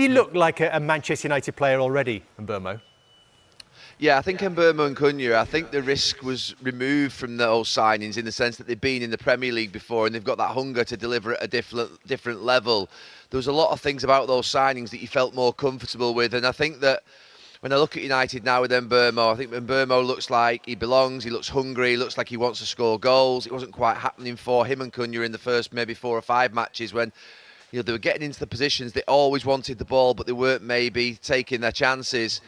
he look like a Manchester United player already, Mbemuo? Yeah, I think Mbemuo and Cunha, I think the risk was removed from those signings in the sense that they've been in the Premier League before and they've got that hunger to deliver at a different level. There was a lot of things about those signings that you felt more comfortable with, and I think that when I look at United now with Mbemuo, I think Mbemuo looks like he belongs, he looks hungry, he looks like he wants to score goals. It wasn't quite happening for him and Cunha in the first maybe 4 or 5 matches when they were getting into the positions, they always wanted the ball, but they weren't maybe taking their chances.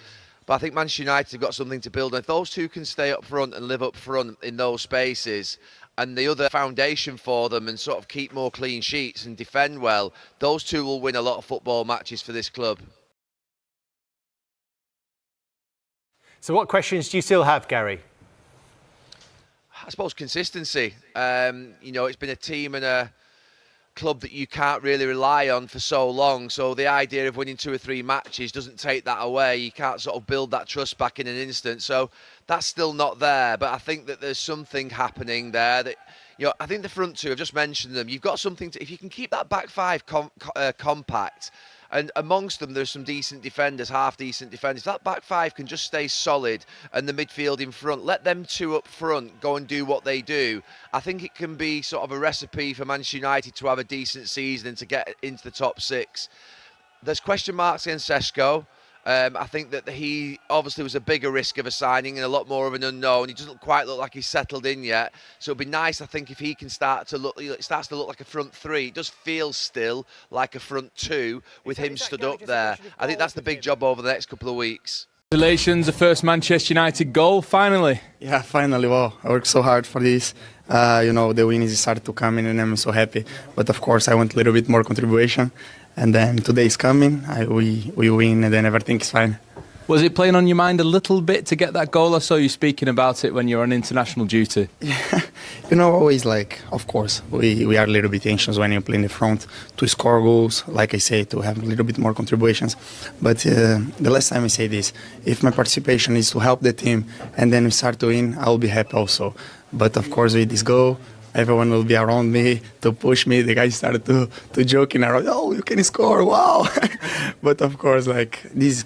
But I think Manchester United have got something to build on. If those two can stay up front and live up front in those spaces, and the other foundation for them and sort of keep more clean sheets and defend well, those two will win a lot of football matches for this club. So what questions do you still have, Gary? I suppose consistency. It's been a team and a club that you can't really rely on for so long, so the idea of winning 2 or 3 matches doesn't take that away. You can't sort of build that trust back in an instant, so that's still not there. But I think that there's something happening there that, I think the front two, I've just mentioned them, you've got something to, if you can keep that back five compact, and amongst them there's some decent defenders, half decent defenders, if that back five can just stay solid and the midfield in front, let them two up front go and do what they do, I think it can be sort of a recipe for Manchester United to have a decent season and to get into the top 6. There's question marks against Sesko. I think that he obviously was a bigger risk of a signing and a lot more of an unknown. He doesn't quite look like he's settled in yet. So it'd be nice, I think, if he can start to look, it starts to look like a front 3. It does feel still like a front 2 with him stood up there. I think that's the big job over the next couple of weeks. Congratulations, the first Manchester United goal, finally. Yeah, finally. Well, I worked so hard for this. The win is started to come in and I'm so happy. But of course, I want a little bit more contribution. And then today is coming, we win, and then everything is fine. Was it playing on your mind a little bit to get that goal? I saw you speaking about it when you're on international duty. Yeah, always of course, we are a little bit anxious when you play in the front to score goals, like I say, to have a little bit more contributions. But the last time I say this, if my participation is to help the team and then we start to win, I'll be happy also. But of course, with this goal, everyone will be around me to push me. The guys started to joking around. Oh, you can score! Wow! But of course, this is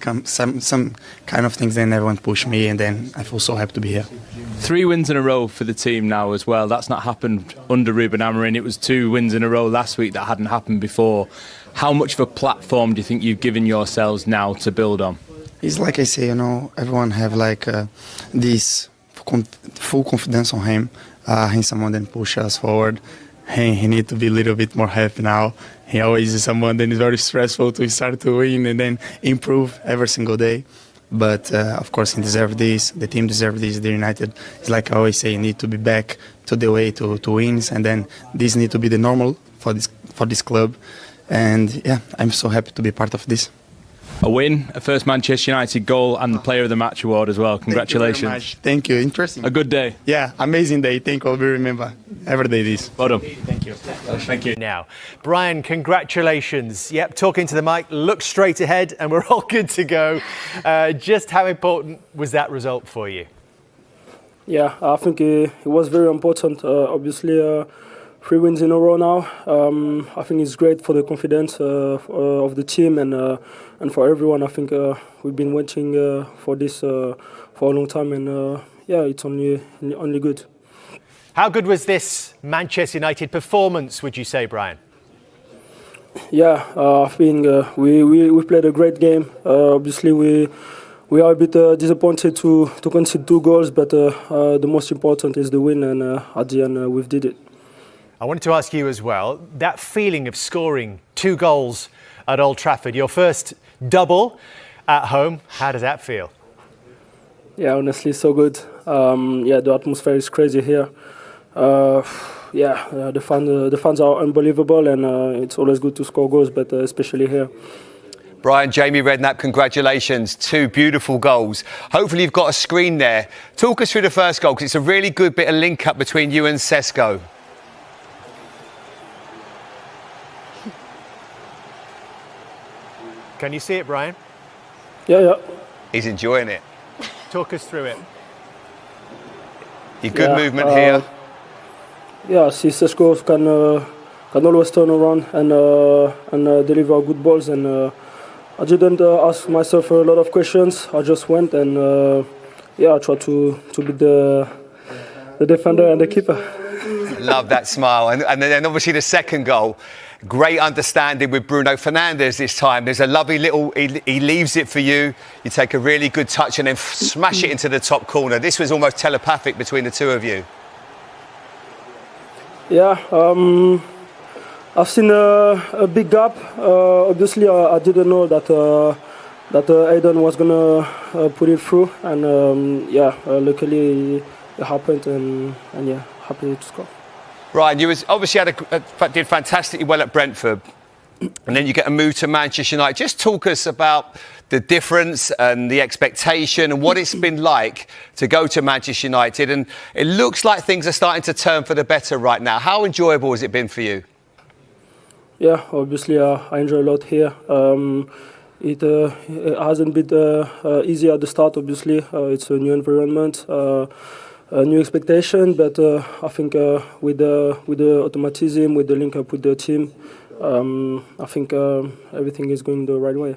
some kind of things. Then everyone push me, and then I feel so happy to be here. 3 wins in a row for the team now as well. That's not happened under Ruben Amorim. It was 2 wins in a row last week that hadn't happened before. How much of a platform do you think you've given yourselves now to build on? It's like I say, everyone have this full confidence on him. He's someone that pushes us forward. He needs to be a little bit more happy now. He always is someone that is very stressful to start to win and then improve every single day. But of course, he deserves this. The team deserves this. The United, it's like I always say, you need to be back to the way to wins, and then this needs to be the normal for this club. And yeah, I'm so happy to be part of this. A win, a first Manchester United goal, and the Player of the Match award as well. Congratulations. Thank you very much. Thank you. Interesting. A good day. Yeah, amazing day. Thank you. I'll be remember every day this. Well done. Thank you. Thank you. Now, Brian, congratulations. Yep, talking to the mic, look straight ahead, and we're all good to go. Just how important was that result for you? Yeah, I think it was very important. Obviously, 3 wins in a row now. I think it's great for the confidence of the team and for everyone. I think we've been waiting for this for a long time, and it's only good. How good was this Manchester United performance, would you say, Brian? Yeah, I think we played a great game. Obviously, we are a bit disappointed to concede 2 goals, but the most important is the win, and at the end we did it. I wanted to ask you as well, that feeling of scoring 2 goals at Old Trafford, your first double at home, how does that feel? Yeah, honestly, so good. The atmosphere is crazy here. The fans are unbelievable, and it's always good to score goals, but especially here. Brian, Jamie Redknapp, congratulations. 2 beautiful goals. Hopefully you've got a screen there. Talk us through the first goal, because it's a really good bit of link-up between you and Sesko. Can you see it, Brian? Yeah. He's enjoying it. Talk us through it. Your good movement here. Yeah, see, Sesko can always turn around and deliver good balls, and I didn't ask myself a lot of questions. I just went and I tried to beat the defender and the keeper. Love that smile. And then obviously the second goal, great understanding with Bruno Fernandes this time. There's a lovely little, he leaves it for you. You take a really good touch and then smash it into the top corner. This was almost telepathic between the two of you. Yeah, I've seen a big gap. Obviously, I didn't know that Aiden was gonna put it through, and luckily it happened, and happy to score. Brian, you obviously did fantastically well at Brentford, and then you get a move to Manchester United. Just talk us about the difference and the expectation and what it's been like to go to Manchester United. And it looks like things are starting to turn for the better right now. How enjoyable has it been for you? Yeah, obviously I enjoy a lot here. It hasn't been easy at the start, obviously. It's a new environment. A new expectation, but I think with the automatism, with the link up with the team, I think everything is going the right way.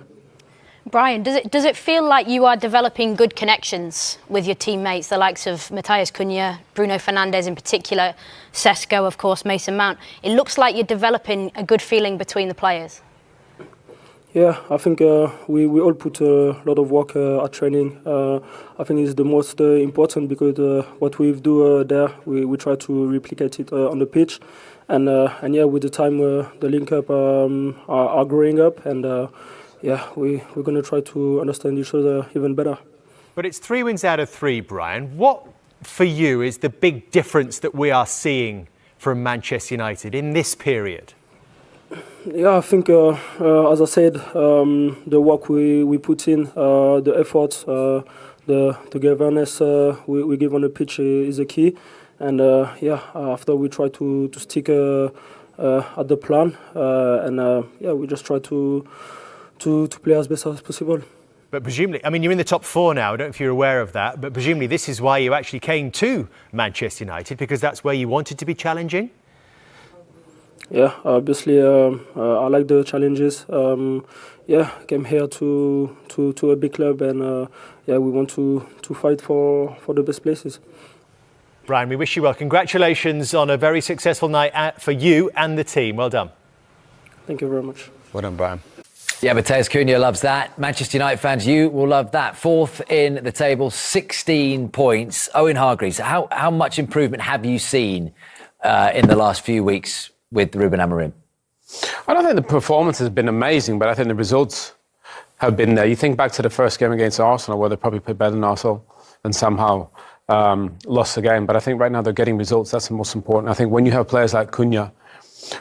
Brian, does it feel like you are developing good connections with your teammates, the likes of Matheus Cunha, Bruno Fernandes in particular, Sesko, of course, Mason Mount? It looks like you're developing a good feeling between the players. Yeah, I think we all put a lot of work at training. I think it's the most important because what we do there, we try to replicate it on the pitch. And with the time, the link up are growing up, and we're going to try to understand each other even better. But it's 3 wins out of 3, Brian. What, for you, is the big difference that we are seeing from Manchester United in this period? Yeah, I think, as I said, the work we put in, the effort, the togetherness we give on the pitch is a key. And after we try to stick at the plan, we just try to play as best as possible. But presumably, I mean, you're in the top 4 now. I don't know if you're aware of that, but presumably this is why you actually came to Manchester United, because that's where you wanted to be challenging? Yeah, obviously, I like the challenges. Came here to a big club, and we want to fight for the best places. Brian, we wish you well. Congratulations on a very successful night for you and the team. Well done. Thank you very much. Well done, Brian. Yeah, Matheus Cunha loves that. Manchester United fans, you will love that. 4th in the table, 16 points. Owen Hargreaves, how much improvement have you seen in the last few weeks with Ruben Amorim? I don't think the performance has been amazing, but I think the results have been there. You think back to the first game against Arsenal, where they probably played better than Arsenal and somehow lost the game. But I think right now they're getting results. That's the most important. I think when you have players like Cunha,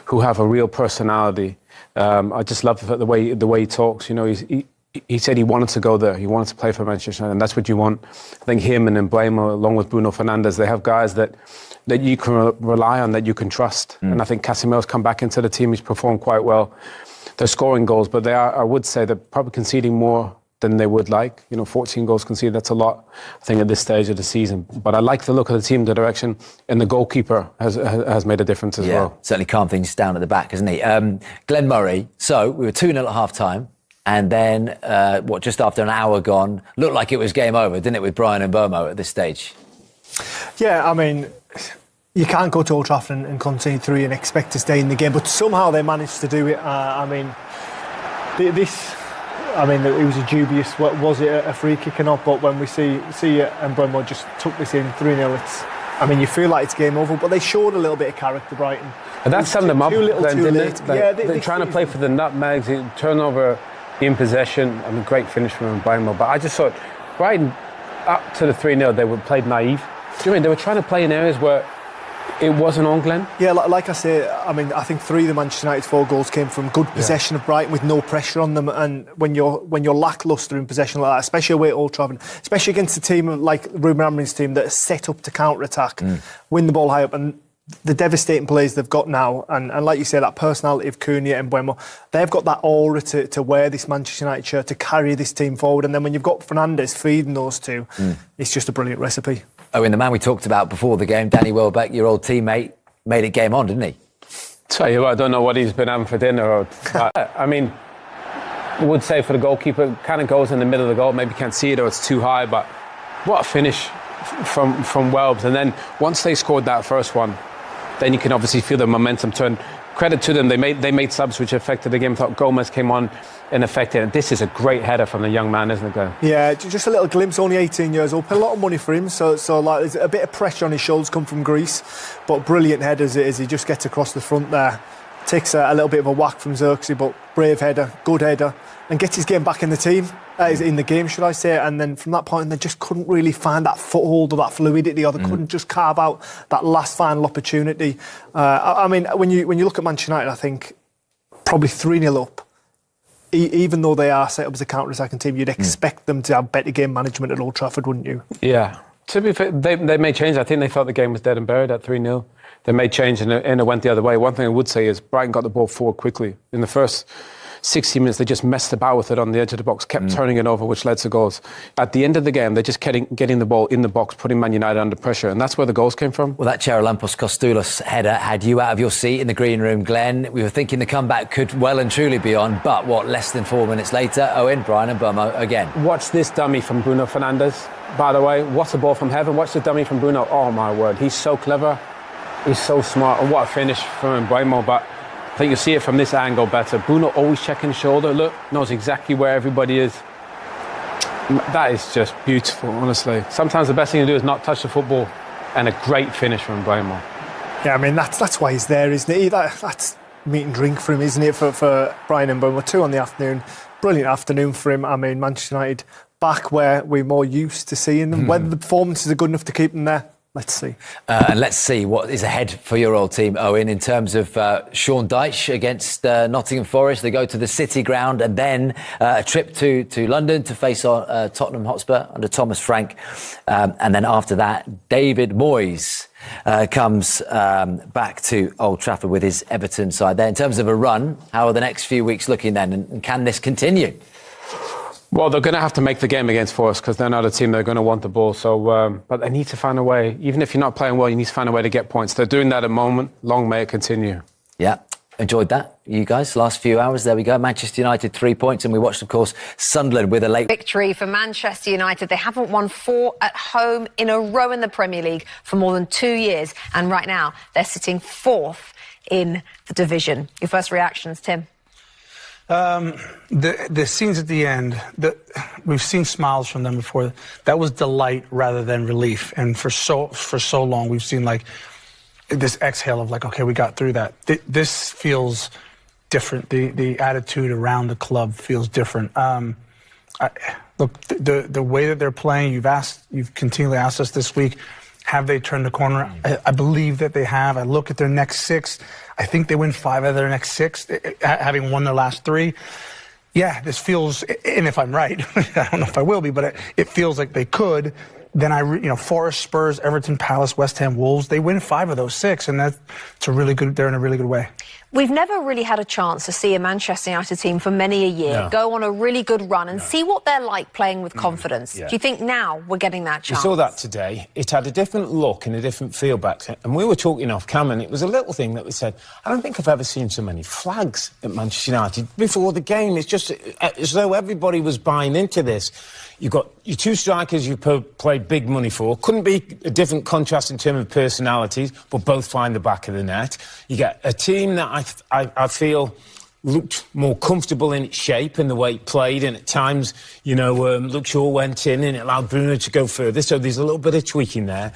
who have a real personality, I just love the way he talks. You know, he said he wanted to go there. He wanted to play for Manchester United, and that's what you want. I think him and Mbemuo, along with Bruno Fernandes, they have guys that you can rely on, that you can trust. And I think Casemiro's come back into the team. He's performed quite well. They're scoring goals, but they are, I would say, they're probably conceding more than they would like. 14 goals conceded, that's a lot, I think, at this stage of the season. But I like the look of the team, the direction, and the goalkeeper has made a difference as well. Certainly calmed things down at the back, hasn't he? Glenn Murray, so we were 2-0 at half-time, and then, just after an hour gone, looked like it was game over, didn't it, with Bryan Mbeumo at this stage? Yeah, I mean, you can't go to Old Trafford and concede 3 and expect to stay in the game, but somehow they managed to do it. It was a dubious, was it a free kick or not? But when we see it, and Mbemuo just took this in 3-0, you feel like it's game over, but they showed a little bit of character, Brighton. And that summed them up, didn't it? They're trying to play for the nutmegs, turnover in possession. Great finish from Mbemuo. But I just thought, Brighton, up to the 3-0, they were played naive. Do you know what I mean? They were trying to play in areas where it wasn't on, Glenn? Yeah, like I say, I think 3 of the Manchester United 4 goals came from good possession of Brighton with no pressure on them. And when you're lacklustre in possession like that, especially away at Old Trafford, especially against a team like Ruben Amorim's team that is set up to counter-attack, win the ball high up, and the devastating players they've got now, and like you say, that personality of Cunha and Mbemuo, they've got that aura to wear this Manchester United shirt, to carry this team forward. And then when you've got Fernandes feeding those two, it's just a brilliant recipe. Oh, and the man we talked about before the game, Danny Welbeck, your old teammate, made it game on, didn't he? Tell you what, I don't know what he's been having for dinner. I would say for the goalkeeper, kind of goes in the middle of the goal. Maybe can't see it or it's too high, but what a finish from Welbs. And then once they scored that first one, then you can obviously feel the momentum turn. Credit to them, they made subs which affected the game. I thought Gomez came on and affected it. This is a great header from the young man, isn't it, Glenn? Yeah, just a little glimpse, only 18 years old. Paid a lot of money for him, so like there's a bit of pressure on his shoulders come from Greece, but brilliant header as it is. He just gets across the front there. Takes a little bit of a whack from Xerxes, but brave header, good header, and gets his game back in the team, in the game, should I say. And then from that point, they just couldn't really find that foothold or that fluidity, or they couldn't just carve out that last final opportunity. I mean, when you look at Manchester United, I think probably 3-0 up. Even though they are set up as a counter-attacking team, you'd expect them to have better game management at Old Trafford, wouldn't you? Yeah. To be fair, they made change. I think they thought the game was dead and buried at 3-0. They made change and it went the other way. One thing I would say is Brighton got the ball forward quickly. In the first 60 minutes, they just messed about with it on the edge of the box, kept turning it over, which led to goals. At the end of the game, they're just getting the ball in the box, putting Man United under pressure, and that's where the goals came from. Well, that Charalampos Kostoulos header had you out of your seat in the green room, Glenn. We were thinking the comeback could well and truly be on, but less than 4 minutes later, Bryan Mbeumo again. Watch this dummy from Bruno Fernandes, by the way. What's a ball from heaven? Watch the dummy from Bruno. Oh, my word. He's so clever. He's so smart. And what a finish from Mbemuo. But I think you'll see it from this angle better. Bruno always checking his shoulder. Look, knows exactly where everybody is. That is just beautiful, honestly. Sometimes the best thing to do is not touch the football. And a great finish from Mbemuo. Yeah, I mean, that's why he's there, isn't it? That's meat and drink for him, isn't it, for Bryan Mbeumo. 2 on the afternoon. Brilliant afternoon for him. I mean, Manchester United back where we're more used to seeing them. Whether the performances are good enough to keep them there, let's see. And let's see what is ahead for your old team, Owen, in terms of Sean Dyche against Nottingham Forest. They go to the City Ground and then a trip to London to face Tottenham Hotspur under Thomas Frank. And then after that, David Moyes comes back to Old Trafford with his Everton side there. In terms of a run, how are the next few weeks looking then? And can this continue? Well, they're going to have to make the game against Forest because they're not a team. They're going to want the ball. So, but they need to find a way. Even if you're not playing well, you need to find a way to get points. They're doing that at the moment. Long may it continue. Yeah, enjoyed that. You guys, last few hours, there we go. Manchester United 3 points, and we watched, of course, Sunderland with a late victory for Manchester United. They haven't won 4 at home in a row in the Premier League for more than 2 years, and right now they're sitting 4th in the division. Your first reactions, Tim? The scenes at the end, we've seen smiles from them before. That was delight rather than relief. And for so long, we've seen like this exhale of like, okay, we got through that. This feels different. The attitude around the club feels different. Look, the way that they're playing, you've continually asked us this week, have they turned the corner? I believe that they have. I look at their next 6. I think they win 5 out of their next 6, having won their last 3. Yeah, this feels, and if I'm right, I don't know if I will be, but it feels like they could. Then Forest, Spurs, Everton, Palace, West Ham, Wolves, they win 5 of those 6, and they're in a really good way. We've never really had a chance to see a Manchester United team for many a year go on a really good run and see what they're like playing with confidence. Do you think now we're getting that chance? We saw that today. It had a different look and a different feel back. And we were talking off camera, and it was a little thing that we said, I don't think I've ever seen so many flags at Manchester United before the game. It's just as though everybody was buying into this. You've got your 2 strikers you played big money for. Couldn't be a different contrast in terms of personalities, but both find the back of the net. You get a team that I feel looked more comfortable in its shape and the way it played, and at times, Luke Shaw went in and it allowed Bruno to go further. So there's a little bit of tweaking there.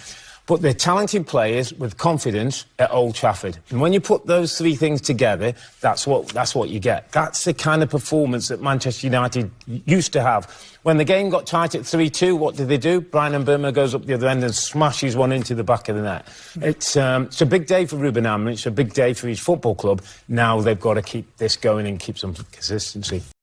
But they're talented players with confidence at Old Trafford. And when you put those 3 things together, that's what you get. That's the kind of performance that Manchester United used to have. When the game got tight at 3-2, what did they do? Bryan Mbeumo goes up the other end and smashes one into the back of the net. It's a big day for Ruben Amorim. It's a big day for his football club. Now they've got to keep this going and keep some consistency.